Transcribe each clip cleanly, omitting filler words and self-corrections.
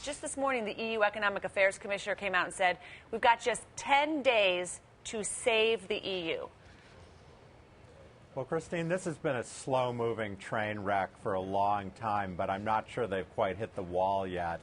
Just this morning, the EU Economic Affairs Commissioner came out and said, we've got just 10 days to save the EU. Well, Christine, this has been a slow-moving train wreck for a long time, but I'm not sure they've quite hit the wall yet.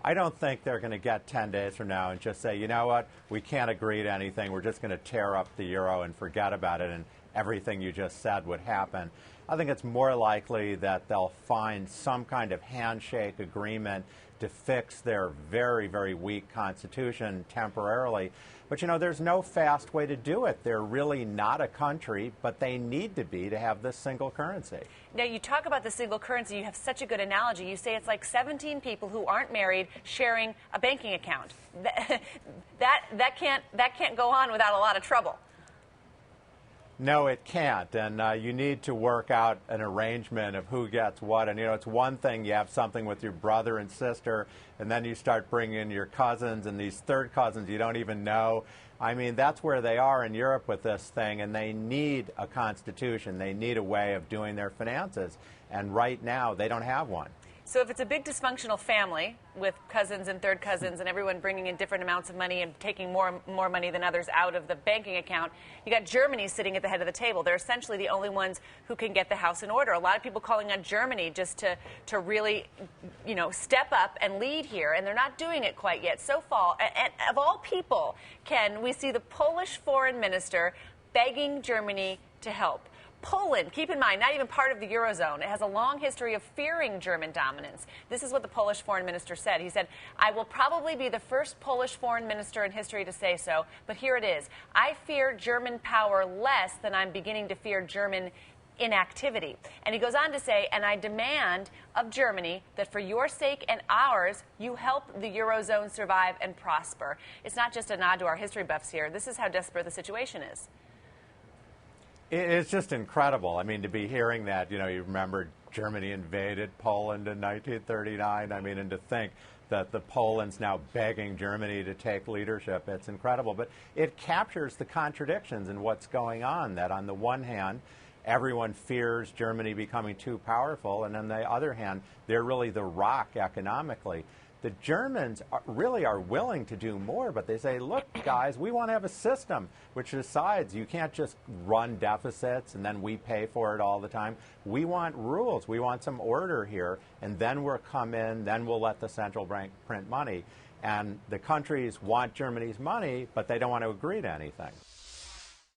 I don't think they're going to get 10 days from now and just say, you know what, we can't agree to anything. We're just going to tear up the euro and forget about it, and everything you just said would happen. I think it's more likely that they'll find some kind of handshake agreement to fix their very, very weak constitution temporarily. But, you know, there's no fast way to do it. They're really not a country, but they need to be to have this single currency. Now, you talk about the single currency. You have such a good analogy. You say it's like 17 people who aren't married sharing a banking account. That can't go on without a lot of trouble. No, it can't, and you need to work out an arrangement of who gets what. And, you know, it's one thing you have something with your brother and sister, and then you start bringing in your cousins and these third cousins you don't even know. I mean, that's where they are in Europe with this thing, and they need a constitution. They need a way of doing their finances, and right now they don't have one. So if it's a big dysfunctional family with cousins and third cousins and everyone bringing in different amounts of money and taking more money than others out of the banking account, you got Germany sitting at the head of the table. They're essentially the only ones who can get the house in order. A lot of people calling on Germany just to really, you know, step up and lead here, and they're not doing it quite yet. So far, and of all people, Ken, we see the Polish foreign minister begging Germany to help. Poland, keep in mind, not even part of the Eurozone. It has a long history of fearing German dominance. This is what the Polish foreign minister said. He said, I will probably be the first Polish foreign minister in history to say so, but here it is. I fear German power less than I'm beginning to fear German inactivity. And he goes on to say, and I demand of Germany that for your sake and ours, you help the Eurozone survive and prosper. It's not just a nod to our history buffs here. This is how desperate the situation is. It's just incredible. I mean, to be hearing that, you know, you remember Germany invaded Poland in 1939. I mean, and to think that the Poland's now begging Germany to take leadership, it's incredible. But it captures the contradictions in what's going on, that on the one hand, everyone fears Germany becoming too powerful, and on the other hand, they're really the rock economically. The Germans really are willing to do more, but they say, look, guys, we want to have a system which decides you can't just run deficits and then we pay for it all the time. We want rules. We want some order here, and then we'll come in, then we'll let the central bank print money. And the countries want Germany's money, but they don't want to agree to anything.